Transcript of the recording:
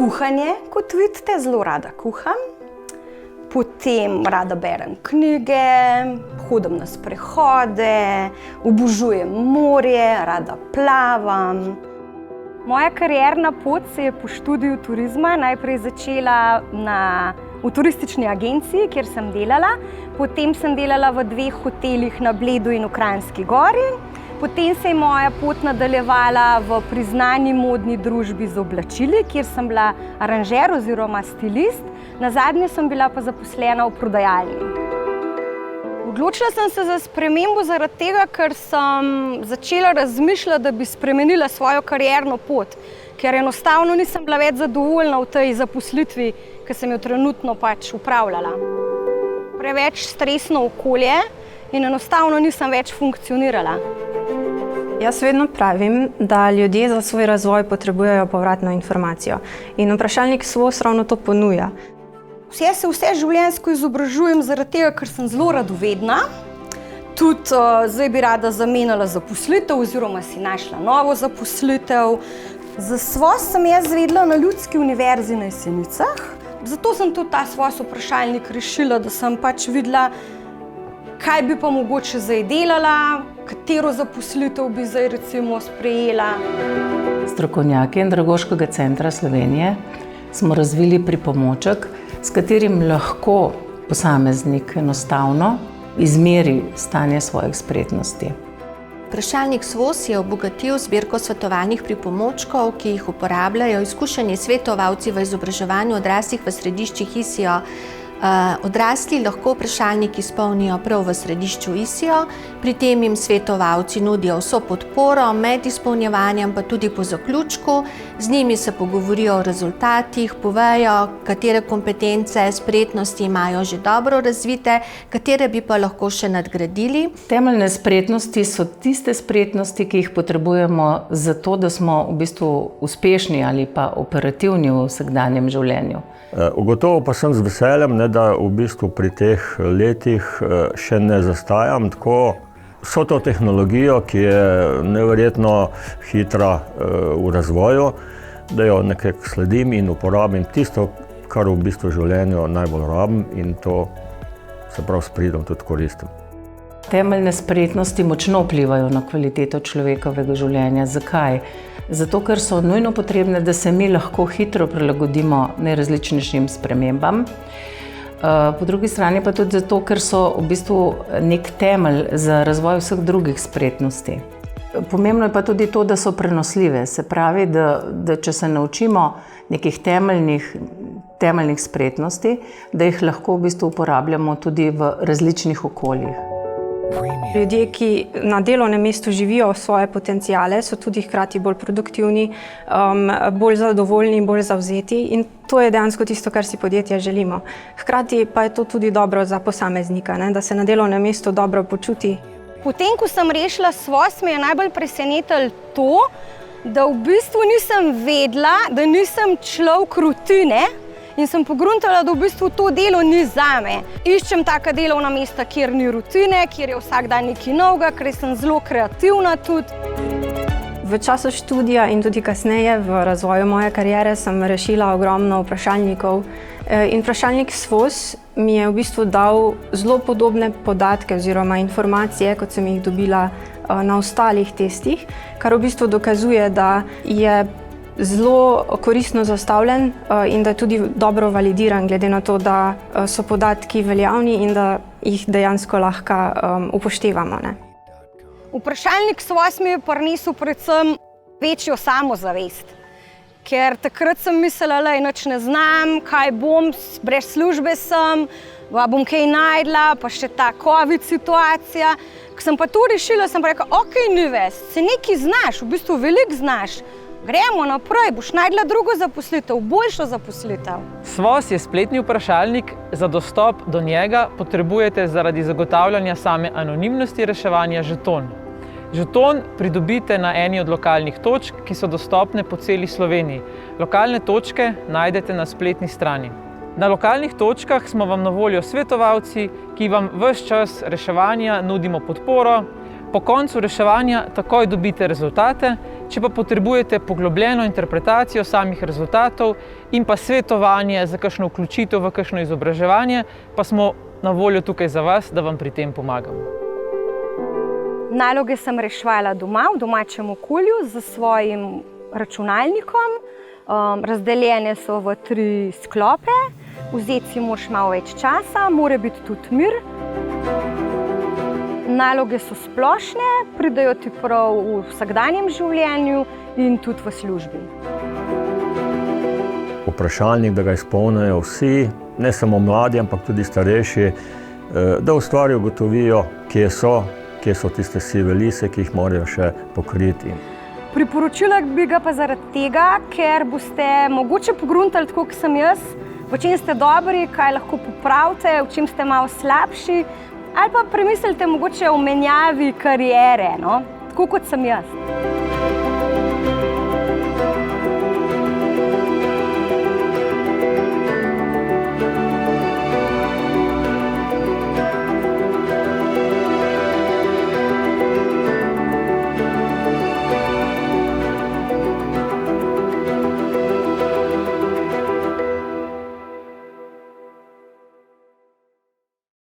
kuhanje, kot vidite, zelo rada kuham. Potem rada berem knjige, hodim na sprehode, obožujem morje, rada plavam. Moja karierna pot se je po študiju turizma najprej začela v turistični agenciji, kjer sem delala. Potem sem delala v 2 hotelih na Bledu in v Kranjski Gori. Potem se je moja pot nadaljevala v priznani modni družbi z oblačili, kjer sem bila aranžer oziroma stilist. Nazadnje sem bila pa zaposlena v prodajalni. Odločila sem se za spremembo zaradi tega, ker sem začela razmišljati, da bi spremenila svojo karierno pot, ker enostavno nisem bila več zadovoljna v tej zaposlitvi, ki sem jo trenutno pač upravljala. Preveč stresno okolje in enostavno nisem več funkcionirala. Jaz vedno pravim, da ljudje za svoj razvoj potrebujejo povratno informacijo in vprašalnik SWOS ravno to ponuja. Jaz se vse življenjsko izobražujem zaradi tega, ker sem zelo radovedna. Tudi zdaj bi rada zamenjala zaposlitev oziroma si našla novo zaposlitev. Za SWOS sem jaz vedela na Ljudski univerzi na Jesenicah. Zato sem tudi ta SWOS vprašalnik rešila, da sem pač videla, kaj bi pa mogoče zdaj delala, katero zaposlitev bi zdaj recimo sprejela. Strokovnjaki Andragoškega centra Slovenije smo razvili pripomoček, s katerim lahko posameznik enostavno izmeri stanje svojih spretnosti. Vprašalnik SWOS je obogatil zbirko svetovalnih pripomočkov, ki jih uporabljajo izkušeni svetovalci v izobraževanju odraslih v središčih ISIO. Odrasli lahko vprašalnik izpolnijo prav v središču ISIO, pri tem jim svetovalci nudijo vso podporo med izpolnjevanjem, pa tudi po zaključku. Z njimi se pogovorijo o rezultatih, povejo, katere kompetence, spretnosti imajo že dobro razvite, katere bi pa lahko še nadgradili. Temeljne spretnosti so tiste spretnosti, ki jih potrebujemo za to, da smo v bistvu uspešni ali pa operativni v vsakdanjem življenju. Ugotovo pa sem z veseljem, da v bistvu pri teh letih še ne zastajam tako vso to tehnologijo, ki je neverjetno hitra v razvoju, da jo nekako sledim in uporabim tisto, kar v bistvu v življenju najbolj rabim in to se prav s pridom tudi koristim. Temeljne spretnosti močno vplivajo na kvaliteto človekovega življenja. Zakaj? Zato, ker so nujno potrebne, da se mi lahko hitro prilagodimo najrazličnejšim spremembam. Po drugi strani pa tudi zato, ker so v bistvu nek temelj za razvoj vseh drugih spretnosti. Pomembno je pa tudi to, da so prenosljive. Se pravi, da če se naučimo nekih temeljnih spretnosti, da jih lahko v bistvu uporabljamo tudi v različnih okoljih. Ljudje, ki na delovnem mestu živijo svoje potenciale, so tudi hkrati bolj produktivni, bolj zadovoljni, bolj zavzeti in to je dejansko tisto, kar si podjetja želimo. Hkrati pa je to tudi dobro za posameznika, da se na delovnem mestu dobro počuti. Potem, ko sem rešila SWOS, me je najbolj presenetilo to, da v bistvu nisem vedela, da nisem človek rutine, in sem pogruntala, da v bistvu to delo ni zame. Iščem taka delovna mesta, kjer ni rutine, kjer je vsak dan nekaj novega, ker sem zelo kreativna tudi. V času študija in tudi kasneje v razvoju moje kariere sem rešila ogromno vprašalnikov in vprašalnik SWOS mi je v bistvu dal zelo podobne podatke oziroma informacije, kot sem jih dobila na ostalih testih, kar v bistvu dokazuje, da je zelo koristno zastavljen in da je tudi dobro validiran, glede na to, da so podatki veljavni in da jih dejansko lahko upoštevamo. Vprašalnik SWOS mi je prinesel predvsem večjo samozavest, ker takrat sem mislila, da nič ne znam, kaj bom, brez službe sem, bom kaj najdla, pa še ta COVID situacija. Ko sem pa to rešila, sem pa rekla, ok, Nives, se nekaj znaš, v bistvu veliko znaš. Gremo naprej, boš najdla drugo zaposlitev, boljšo zaposlitev. SWOS je spletni vprašalnik, za dostop do njega potrebujete zaradi zagotavljanja same anonimnosti reševanja žeton. Žeton pridobite na eni od lokalnih točk, ki so dostopne po celi Sloveniji. Lokalne točke najdete na spletni strani. Na lokalnih točkah smo vam na voljo svetovalci, ki vam ves čas reševanja nudimo podporo. Po koncu reševanja takoj dobite rezultate. Če pa potrebujete poglobljeno interpretacijo samih rezultatov in pa svetovanje za kakšno vključitev v kakšno izobraževanje, pa smo na voljo tukaj za vas, da vam pri tem pomagamo. Naloge sem reševala doma, v domačem okolju, z svojim računalnikom. Razdeljene so v 3 sklope. Vzeti si moraš malo več časa, mora biti tudi mir. Naloge so splošne, pridejo ti prav v vsakdanjem življenju in tudi v službi. Vprašalnik, da ga izpolnijo vsi, ne samo mladi, ampak tudi starejši, da v stvari ugotovijo, kje so tiste sive lise, ki jih morajo še pokriti. Priporočila bi ga pa zaradi tega, ker boste mogoče pogruntali tako, kot sem jaz, v čem ste dobri, kaj lahko popravite, v čem ste malo slabši, ali pa premislite mogoče o menjavi kariere, no? Tako kot sem jaz.